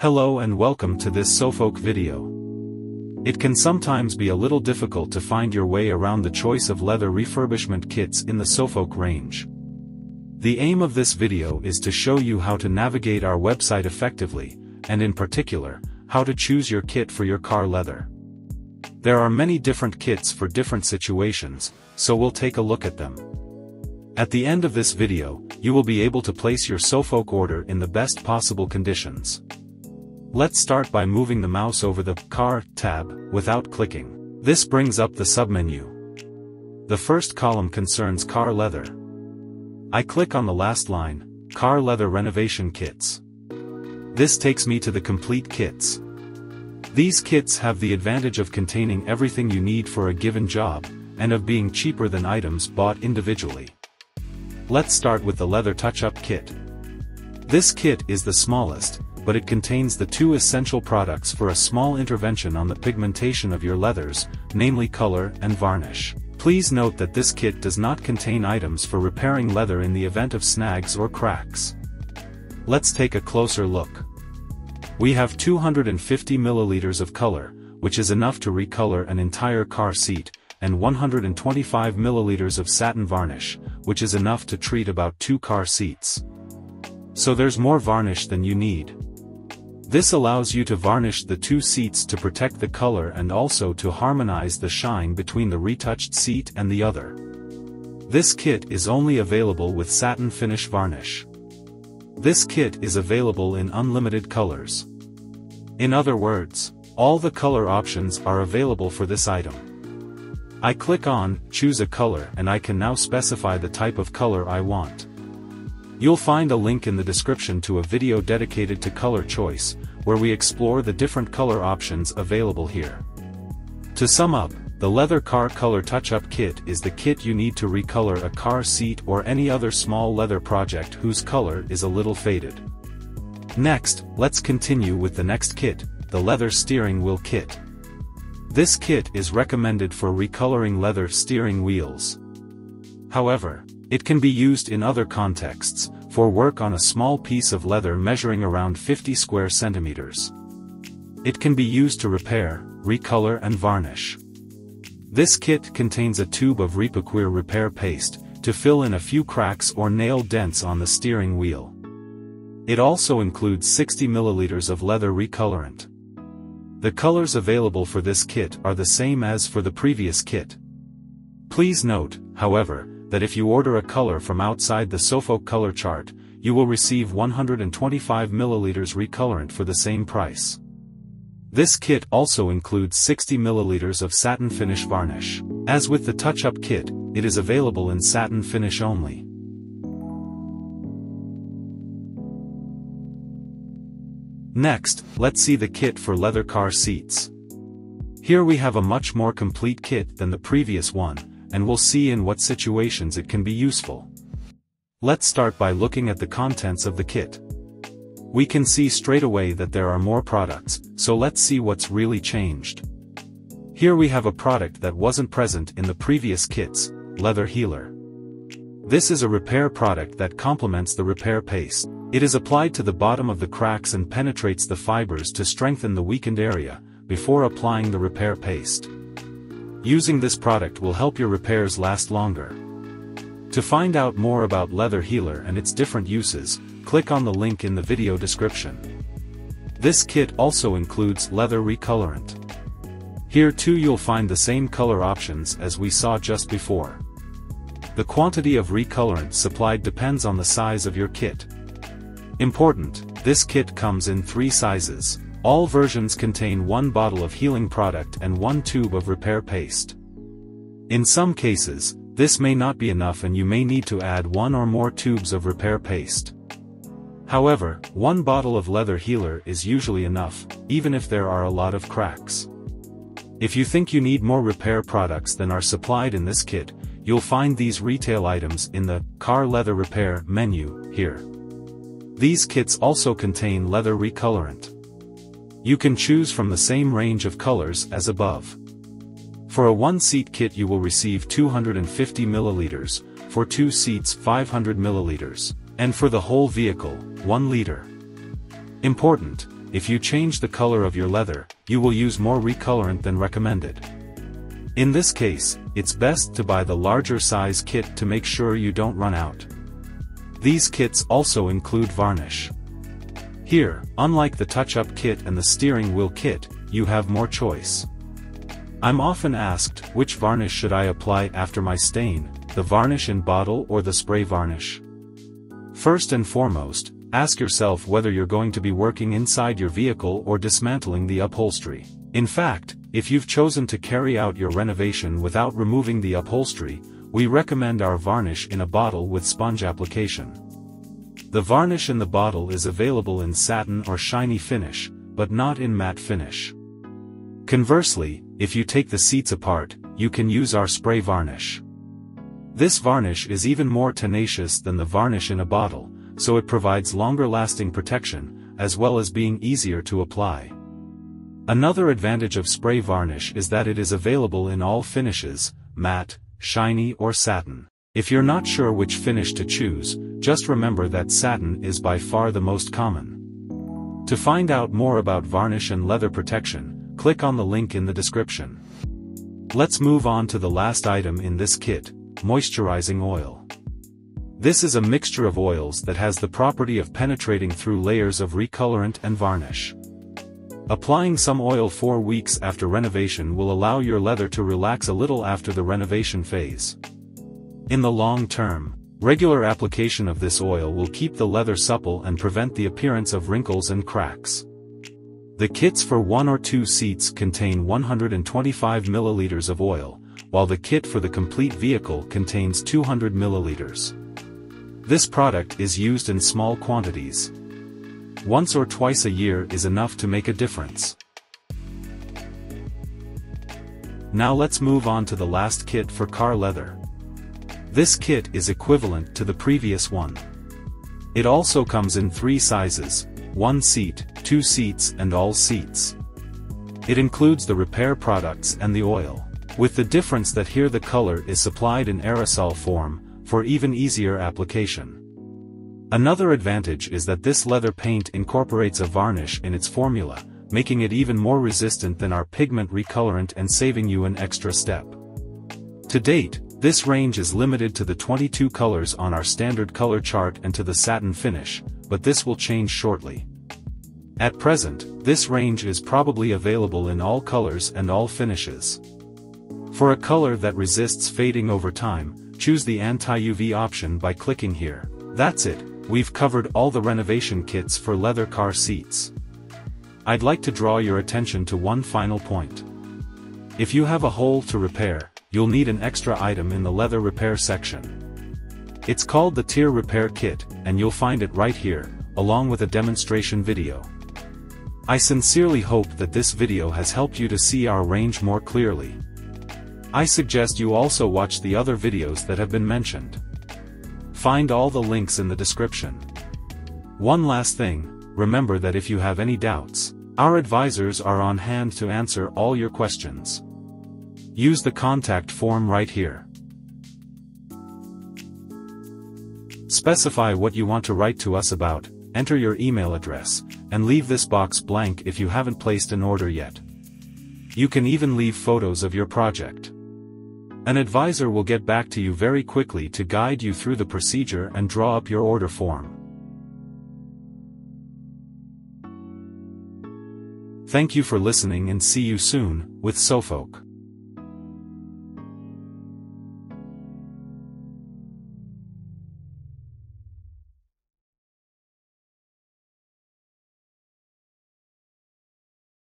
Hello and welcome to this Sofolk video. It can sometimes be a little difficult to find your way around the choice of leather refurbishment kits in the Sofolk range. The aim of this video is to show you how to navigate our website effectively, and in particular, how to choose your kit for your car leather. There are many different kits for different situations, so we'll take a look at them. At the end of this video, you will be able to place your Sofolk order in the best possible conditions. Let's start by moving the mouse over the Car tab without clicking. This brings up the submenu. The first column concerns car leather. I click on the last line, Car Leather Renovation Kits. This takes me to the complete kits. These kits have the advantage of containing everything you need for a given job, and of being cheaper than items bought individually. Let's start with the Leather Touch-Up Kit. This kit is the smallest, but it contains the two essential products for a small intervention on the pigmentation of your leathers, namely color and varnish. Please note that this kit does not contain items for repairing leather in the event of snags or cracks. Let's take a closer look. We have 250 milliliters of color, which is enough to recolor an entire car seat, and 125 milliliters of satin varnish, which is enough to treat about 2 car seats. So there's more varnish than you need. This allows you to varnish the 2 seats to protect the color and also to harmonize the shine between the retouched seat and the other. This kit is only available with satin finish varnish. This kit is available in unlimited colors. In other words, all the color options are available for this item. I click on Choose a Color and I can now specify the type of color I want. You'll find a link in the description to a video dedicated to color choice, where we explore the different color options available here. To sum up, the Leather Car Color Touch-Up Kit is the kit you need to recolor a car seat or any other small leather project whose color is a little faded. Next, let's continue with the next kit, the Leather Steering Wheel Kit. This kit is recommended for recoloring leather steering wheels. However, it can be used in other contexts, for work on a small piece of leather measuring around 50 square centimeters. It can be used to repair, recolor and varnish. This kit contains a tube of Repaqueer repair paste, to fill in a few cracks or nail dents on the steering wheel. It also includes 60 milliliters of leather recolorant. The colors available for this kit are the same as for the previous kit. Please note, however, that if you order a color from outside the Sofolk color chart, you will receive 125 milliliters recolorant for the same price. This kit also includes 60 milliliters of satin finish varnish. As with the touch-up kit, it is available in satin finish only. Next, let's see the kit for leather car seats. Here we have a much more complete kit than the previous one, and we'll see in what situations it can be useful. Let's start by looking at the contents of the kit. We can see straight away that there are more products, so let's see what's really changed. Here we have a product that wasn't present in the previous kits, Leather Healer. This is a repair product that complements the repair paste. It is applied to the bottom of the cracks and penetrates the fibers to strengthen the weakened area, before applying the repair paste. Using this product will help your repairs last longer. To find out more about Leather Healer and its different uses, click on the link in the video description. This kit also includes leather recolorant. Here too you'll find the same color options as we saw just before. The quantity of recolorant supplied depends on the size of your kit. Important, this kit comes in 3 sizes. All versions contain 1 bottle of healing product and 1 tube of repair paste. In some cases, this may not be enough and you may need to add 1 or more tubes of repair paste. However, 1 bottle of Leather Healer is usually enough, even if there are a lot of cracks. If you think you need more repair products than are supplied in this kit, you'll find these retail items in the Car Leather Repair menu, here. These kits also contain leather recolorant. You can choose from the same range of colors as above. For a 1-seat kit you will receive 250 milliliters, for 2 seats 500 milliliters, and for the whole vehicle, 1 liter. Important, if you change the color of your leather, you will use more recolorant than recommended. In this case, it's best to buy the larger size kit to make sure you don't run out. These kits also include varnish. Here, unlike the touch-up kit and the steering wheel kit, you have more choice. I'm often asked, which varnish should I apply after my stain, the varnish in bottle or the spray varnish? First and foremost, ask yourself whether you're going to be working inside your vehicle or dismantling the upholstery. In fact, if you've chosen to carry out your renovation without removing the upholstery, we recommend our varnish in a bottle with sponge application. The varnish in the bottle is available in satin or shiny finish, but not in matte finish. Conversely, if you take the seats apart, you can use our spray varnish. This varnish is even more tenacious than the varnish in a bottle, so it provides longer-lasting protection, as well as being easier to apply. Another advantage of spray varnish is that it is available in all finishes, matte, shiny or satin. If you're not sure which finish to choose, just remember that satin is by far the most common. To find out more about varnish and leather protection, click on the link in the description. Let's move on to the last item in this kit, moisturizing oil. This is a mixture of oils that has the property of penetrating through layers of recolorant and varnish. Applying some oil 4 weeks after renovation will allow your leather to relax a little after the renovation phase. In the long term, regular application of this oil will keep the leather supple and prevent the appearance of wrinkles and cracks. The kits for 1 or 2 seats contain 125 milliliters of oil, while the kit for the complete vehicle contains 200 milliliters. This product is used in small quantities. Once or twice a year is enough to make a difference. Now let's move on to the last kit for car leather. This kit is equivalent to the previous one. It also comes in 3 sizes, 1 seat, 2 seats and all seats. It includes the repair products and the oil, with the difference that here the color is supplied in aerosol form, for even easier application. Another advantage is that this leather paint incorporates a varnish in its formula, making it even more resistant than our pigment recolorant and saving you an extra step. To date, this range is limited to the 22 colors on our standard color chart and to the satin finish, but this will change shortly. At present, this range is probably available in all colors and all finishes. For a color that resists fading over time, choose the anti-UV option by clicking here. That's it. We've covered all the renovation kits for leather car seats. I'd like to draw your attention to one final point. If you have a hole to repair, you'll need an extra item in the leather repair section. It's called the Tear Repair Kit, and you'll find it right here, along with a demonstration video. I sincerely hope that this video has helped you to see our range more clearly. I suggest you also watch the other videos that have been mentioned. Find all the links in the description. One last thing, remember that if you have any doubts, our advisors are on hand to answer all your questions. Use the contact form right here. Specify what you want to write to us about, enter your email address, and leave this box blank if you haven't placed an order yet. You can even leave photos of your project. An advisor will get back to you very quickly to guide you through the procedure and draw up your order form. Thank you for listening and see you soon, with Sofolk.